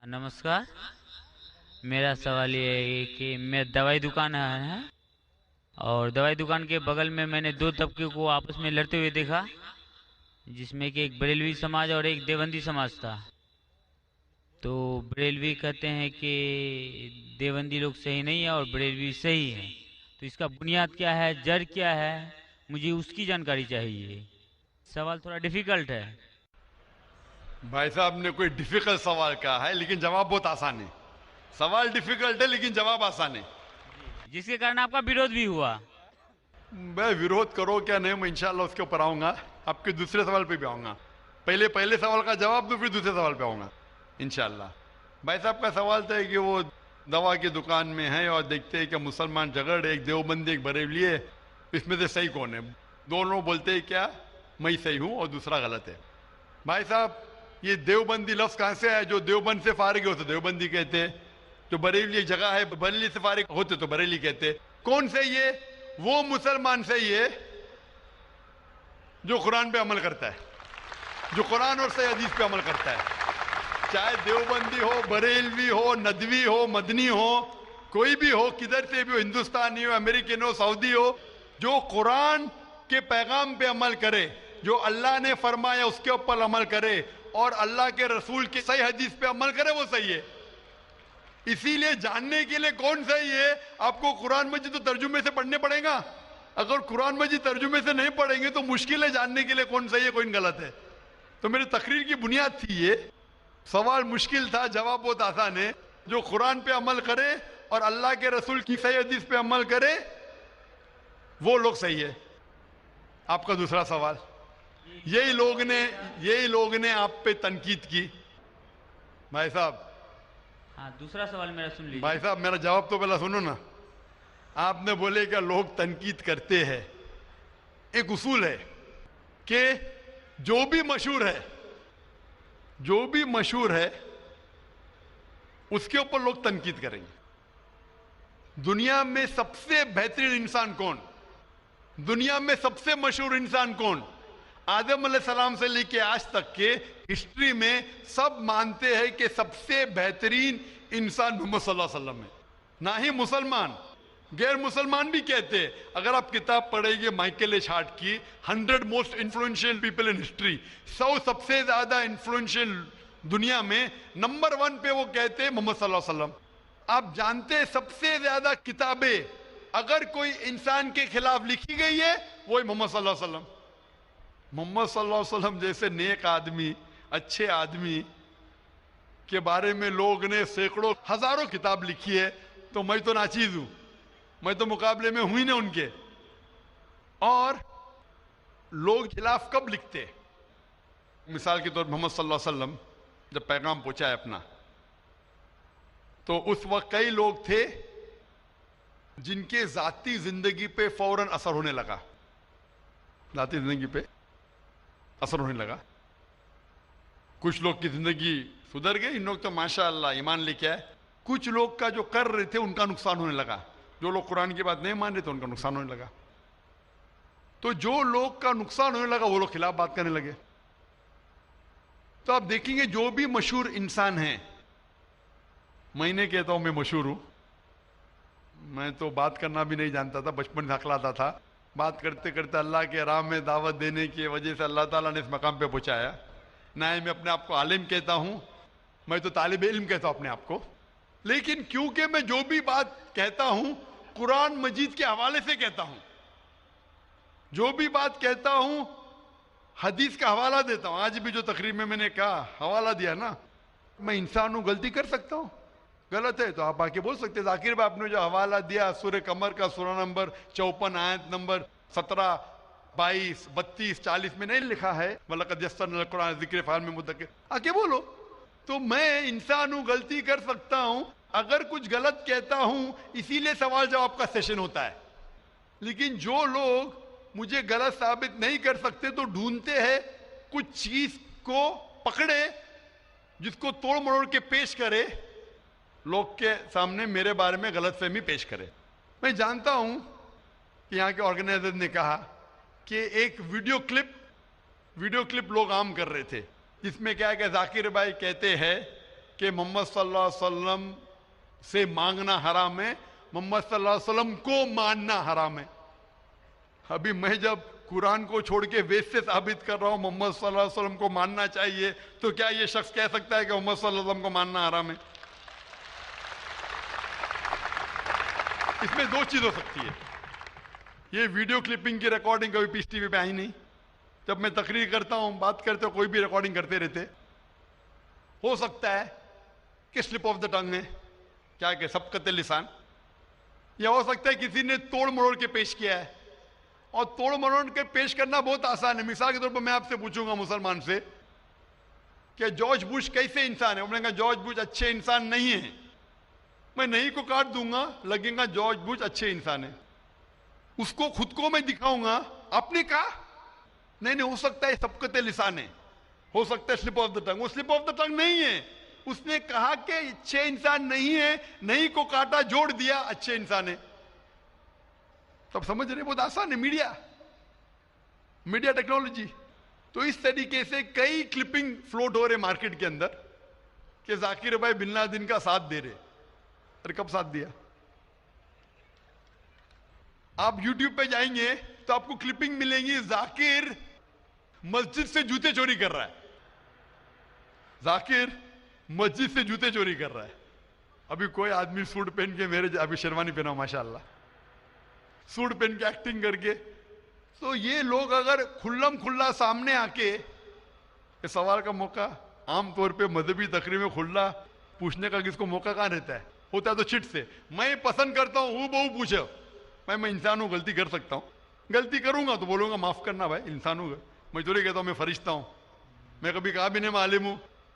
नमस्कार। मेरा सवाल ये है कि मैं दवाई दुकान है और दवाई दुकान के बगल में मैंने दो तबके को आपस में लड़ते हुए देखा, जिसमें कि एक बरेलवी समाज और एक देवबंदी समाज था। तो बरेलवी कहते हैं कि देवबंदी लोग सही नहीं है और बरेलवी सही है। तो इसका बुनियाद क्या है, जड़ क्या है, मुझे उसकी जानकारी चाहिए। सवाल थोड़ा डिफिकल्ट है। भाई साहब ने कोई डिफिकल्ट सवाल कहा है, लेकिन जवाब बहुत आसान है। सवाल डिफिकल्ट है लेकिन जवाब आसान है। जिसके कारण आपका विरोध भी हुआ। मैं विरोध करो क्या नहीं, मैं इंशाल्लाह उसके ऊपर आऊंगा। आपके दूसरे सवाल पे भी आऊंगा। पहले पहले सवाल का जवाब दो, फिर दूसरे सवाल पे आऊंगा इंशाल्लाह। भाई साहब का सवाल था कि वो दवा की दुकान में है और देखते हैं कि मुसलमान झगड़, एक देवबंदी एक बरेलवी है, इसमें से सही कौन है? दोनों बोलते हैं क्या मैं सही हूं और दूसरा गलत है। भाई साहब, ये देवबंदी लफ्ज कहां से आया? जो देवबंद से फारिग होते देवबंदी कहते हैं, जो बरेली एक जगह है बरेली से फारिग होते तो बरेली कहते। कौन सही है? वो मुसलमान सही है जो कुरान पे अमल करता है, जो कुरान और सही हदीस पे अमल करता है। चाहे देवबंदी हो, बरेलवी हो, नदवी हो, मदनी हो, कोई भी हो, किधर से भी हो, हिंदुस्तानी हो, अमेरिकन हो, सऊदी हो, जो कुरान के पैगाम पे अमल करे, जो अल्लाह ने फरमाया उसके ऊपर अमल करे और अल्लाह के रसूल की सही हदीस पे अमल करे, वो सही है। इसीलिए जानने के लिए कौन सही है, आपको कुरान मजीद तो तर्जुमे से पढ़ने पड़ेगा। अगर कुरान मजीद तर्जुमे से नहीं पढ़ेंगे तो मुश्किल है जानने के लिए कौन सही है कौन गलत है। तो मेरी तकरीर की बुनियाद थी ये। सवाल मुश्किल था, जवाब बहुत आसान है। जो कुरान पे अमल करे और अल्लाह के रसूल की सही हदीस पे अमल करे, वो लोग सही है। आपका दूसरा सवाल, यही लोग ने आप पे तनकीद की। भाई साहब, हाँ, दूसरा सवाल मेरा सुन लीजिए। भाई साहब मेरा जवाब तो पहला सुनो ना। आपने बोले क्या लोग तनकीद करते हैं। एक उसूल है कि जो भी मशहूर है उसके ऊपर लोग तनकीद करेंगे। दुनिया में सबसे बेहतरीन इंसान कौन? दुनिया में सबसे मशहूर इंसान कौन? आदम अलैहिस्सलाम से लेके आज तक के हिस्ट्री में सब मानते हैं कि सबसे बेहतरीन इंसान मोहम्मद सल्लल्लाहु अलैहि वसल्लम है। ना ही मुसलमान, गैर मुसलमान भी कहते हैं। अगर आप किताब पढ़ेंगे माइकल एच हार्ट की 100 most influential people in history, 100 सबसे ज्यादा इन्फ्लुएंशियल दुनिया में, नंबर 1 पे वो कहते हैं मोहम्मद सल्लल्लाहु अलैहि वसल्लम। आप जानते हैं सबसे ज्यादा किताबें अगर कोई इंसान के खिलाफ लिखी गई है, वो है मोहम्मद सल्लल्लाहु अलैहि वसल्लम। मोहम्मद सल्लल्लाहु अलैहि वसल्लम जैसे नेक आदमी, अच्छे आदमी के बारे में लोग ने सैकड़ों हजारों किताब लिखी है। तो मैं तो नाचीज हूं, मैं तो मुकाबले में हूं ही ना उनके। और लोग खिलाफ कब लिखते? मिसाल के तौर पर मोहम्मद सल्लल्लाहु अलैहि वसल्लम जब पैगाम पहुंचा है अपना, तो उस वक्त कई लोग थे जिनके जाती जिंदगी पे फौरन असर होने लगा। जाती जिंदगी पे असर होने लगा। कुछ लोग की जिंदगी सुधर गई, इन लोग तो माशाअल्लाह ईमान लेके आए। कुछ लोग का जो कर रहे थे उनका नुकसान होने लगा। जो लोग कुरान की बात नहीं मान रहे थे उनका नुकसान होने लगा। तो जो लोग का नुकसान होने लगा वो लोग खिलाफ बात करने लगे। तो आप देखेंगे जो भी मशहूर इंसान है, मैं नहीं कहता हूं मैं मशहूर हूं, मैं तो बात करना भी नहीं जानता था, बचपन से हकलाता था। बात करते करते अल्लाह के राह में दावत देने की वजह से अल्लाह ताला ने इस मकाम पे पहुंचाया। ना ही मैं अपने आप को आलिम कहता हूं, मैं तो तालिब इल्म कहता हूं अपने आप को। लेकिन क्योंकि मैं जो भी बात कहता हूं कुरान मजीद के हवाले से कहता हूं, जो भी बात कहता हूं हदीस का हवाला देता हूं। आज भी जो तकरीर में मैंने कहा, हवाला दिया ना। मैं इंसान हूं, गलती कर सकता हूं, गलत है तो आप आके बोल सकते हैं। जाकिर भाई आपने जो हवाला दिया सूरह कमर का सूरा नंबर 54 आयत नंबर 17, 22, 32, 40 में नहीं लिखा है वलक़द यस्सरनल कुरान ज़िक्र फ़हल मिन मुद्दकिर, आके बोलो। तो मैं इंसान हूं, गलती कर सकता हूं, अगर कुछ गलत कहता हूं, इसीलिए सवाल जवाब का सेशन होता है। लेकिन जो लोग मुझे गलत साबित नहीं कर सकते तो ढूंढते हैं कुछ चीज को पकड़े जिसको तोड़ मरोड़ के पेश करे, लोग के सामने मेरे बारे में गलतफहमी पेश करे। मैं जानता हूं कि यहाँ के ऑर्गेनाइजर ने कहा कि एक वीडियो क्लिप लोग आम कर रहे थे, जिसमें क्या है कि जाकिर भाई कहते हैं کہ محمد صلی اللہ علیہ وسلم سے مانگنا حرام ہے، محمد صلی اللہ علیہ وسلم کو ماننا حرام ہے۔ ابھی میں جب قرآن کو چھوڑ کے وید سے ثابت کر رہا ہوں محمد صلی اللہ علیہ وسلم کو ماننا چاہیے، تو کیا یہ شخص کہہ سکتا ہے کہ محمد صلی اللہ علیہ وسلم کو ماننا حرام ہے؟ اس میں دو چیز ہو سکتی ہے، یہ ویڈیو کلپنگ کی ریکارڈنگ کبھی پیس ٹی وی پہ آئی نہیں، جب میں تقریر کرتا ہوں بات کرتے ہوں کوئی بھی ریکارڈنگ کرتے رہتے، ہو سکتا ہے کہ سلپ آف دا ٹنگ ہے، کیا کہ سبقت لسان، یا ہو سکتا ہے کسی نے توڑ مروڑ کے پیش کیا ہے، اور توڑ مروڑ کے پیش کرنا بہت آسان ہے۔ مثال کے طور پر میں آپ سے پوچھوں گا مسلمان سے کہ جارج بش کیسے انسان ہے، انہوں نے کہا جارج بش اچھے انسان نہیں ہیں، میں نہیں کو کاٹ دوں گا، لگے گا جارج بش اچھے انسان ہیں، اس کو خود کو میں دکھاؤں گا، آپ نے کہا نہیں ہو سکتا ہے سبقت لسان ہے، ہو سکتا ہے سلپ آف دا ٹنگ، وہ سلپ آف دا ٹنگ نہیں ہے، اس نے کہا کہ اچھے انسان نہیں ہے، نہیں کو کاٹا جوڑ دیا اچھے انسان ہے۔ تب سمجھ رہے، بہت آسان ہے، میڈیا ٹیکنالوجی۔ تو اس طریقے سے کئی کلپنگ فلوٹ ہو رہے مارکیٹ کے اندر کہ ذاکر بھائی بن لادن کا ساتھ دے رہے، اور کب ساتھ دیا؟ آپ یوٹیوب پہ جائیں گے تو آپ کو کلپنگ ملیں گی، ذاکر مسجد سے جوتے چوری کر رہا ہے، ذاکر مسجد سے جوتے چوری کر رہا ہے۔ ابھی کوئی آدمی سوٹ پہن کے ابھی شیروانی پہنا ماشاءاللہ، سوٹ پہن کے ایکٹنگ کر کے، تو یہ لوگ اگر کھلم کھلا سامنے آ کے، یہ سوال کا موقع عام طور پہ مذہبی تقریر میں کھلا پوچھنے کا کس کو موقع کہاں رہتا ہے، ہوتا ہے تو چٹ سے، میں پسند کرتا ہوں بہو پوچھو، میں انسان ہوں غلطی کر سکتا ہوں، غلطی کروں گا تو بولوں گا معاف کرنا بھائی، انسان ہوں، میں تو نہیں کہتا ہوں میں فرشتہ ہوں، میں کبھی کہا بھی نہیں میں عالم ہوں۔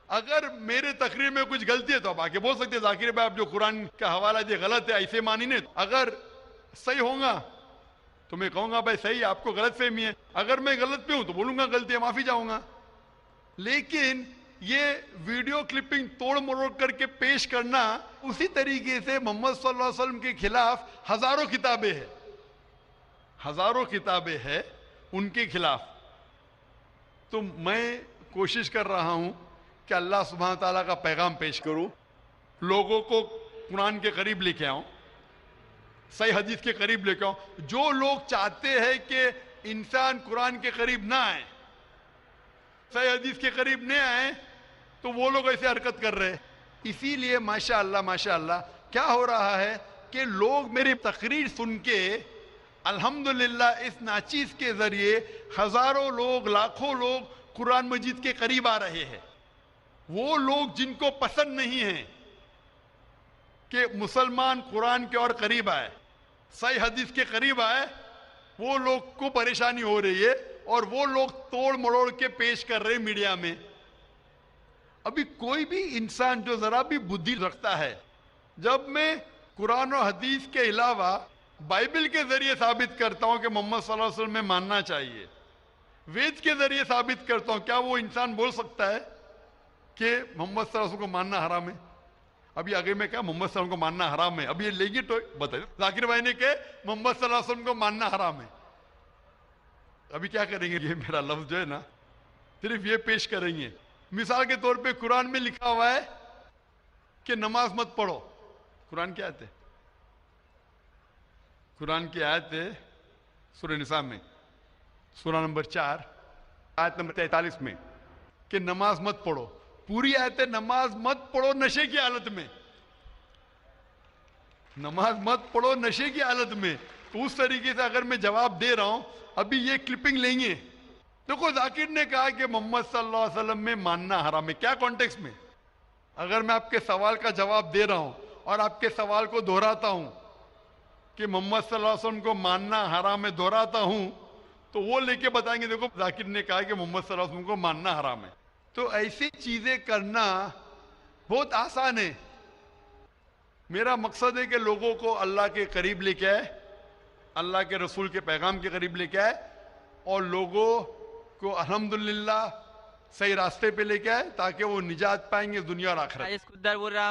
اگر میرے تقریر میں کچھ غلطی ہے تو آپ آگے بول سکتے ہیں ذاکر بھائی آپ جو قرآن کا حوالہ دیا غلط ہے، ایسے مانی نہیں، اگر صحیح ہوگا تو میں کہوں گا بھائی صحیح ہے، آپ کو غلط فہمی ہے، اگر میں غلط پہ ہوں تو بولوں گا غلطی ہے، معافی چاہوں گا۔ لیکن یہ ویڈیو کلپنگ توڑ مروڑ کر کے پیش کرنا، اسی طریقے سے محمد صلی اللہ علیہ وسلم کے خلاف ہزاروں کتابیں ہیں ان کے خلاف۔ تو میں کوشش کر رہا ہوں کہ اللہ سبحانہ تعالیٰ کا پیغام پیش کروں، لوگوں کو قرآن کے قریب لے کے آؤں، صحیح حدیث کے قریب لے کے آؤں۔ جو لوگ چاہتے ہیں کہ انسان قرآن کے قریب نہ آئے، صحیح حدیث کے قریب نہ آئے، تو وہ لوگ ایسے حرکت کر رہے ہیں۔ اسی لیے ماشاءاللہ کیا ہو رہا ہے کہ لوگ میری تقریر سن کے الحمدللہ اس ناچیز کے ذریعے ہزاروں لوگ، لاکھوں لوگ قرآن مجید کے قریب آ رہے ہیں۔ وہ لوگ جن کو پسند نہیں ہے کہ مسلمان قرآن کے اور قریب آئے، صحیح حدیث کے قریب آئے، وہ لوگ کو پریشانی ہو رہی ہے، اور وہ لوگ توڑ مروڑ کے پیش کر رہے میڈیا میں۔ ابھی کوئی بھی انسان جو ذرا بھی بدھی رکھتا ہے، جب میں قرآن و حدیث کے علاوہ بائبل کے ذریعے ثابت کرتا ہوں کہ محمد صلی اللہ علیہ وسلم میں ماننا چاہیے، وید کے ذریعے ثابت کرتا ہوں، کیا وہ انسان بول سکتا ہے کہ محمد صلی اللہ علیہ وسلم کو ماننا حرام ہے؟ ابھی آگے میں کہا محمد صلی اللہ علیہ وسلم کو ماننا حرام ہے، اب یہ لیں گے تو بتائیے، ذاکر بھائی نے کہ محمد صلی اللہ علیہ وسلم کو ماننا حرام ہے، ابھی کیا کریں گے؟ یہ میرا لفظ جو ہے نا صرف یہ پیش کریں گے۔ مثال کے طور پہ قرآن میں لکھا ہوا ہے کہ نماز مت پڑھو، قرآن کی آیت ہے، قرآن کی آیت ہے سورہ نساء میں، سورہ نمبر 4 آیت نمبر 43 میں، کہ نماز مت پڑھو، پوری آیت ہے نماز مت پڑھو نشے کی حالت میں، نماز مت پڑھو نشے کی حالت میں۔ تو اس طریقے سے اگر میں جواب دے رہا ہوں، ابھی یہ کلپنگ لیں گے، دیکھو ذاکر نے کہا کہ محمد صلی اللہ علیہ وسلم میں ماننا حرام ہے، کیا کانٹیکس میں؟ اگر میں آپ کے سوال کا جواب دے رہا ہوں اور آپ کے سوال کو دہراتا ہوں کہ محمد صلی اللہ علیہ وسلم کو ماننا حرام ہے، دہراتا ہوں، تو وہ لے کے بتائیں گے دیکھو ذاکر نے کہا کہ محمد صلی اللہ علیہ وسلم کو ماننا حرام ہے۔ تو ایسی چیزیں کرنا بہت آسان ہے۔ میرا مقصد ہے کہ لوگوں کو اللہ کے قریب لے کے آئے، اللہ کے رسول کے پیغام کے قریب لے کے آئے، اور لوگوں کو الحمدللہ صحیح راستے پہ لے کے آئے، تاکہ وہ نجات پائیں گے دنیا اور آخرت۔ راجیش کدر بول رہا ہوں۔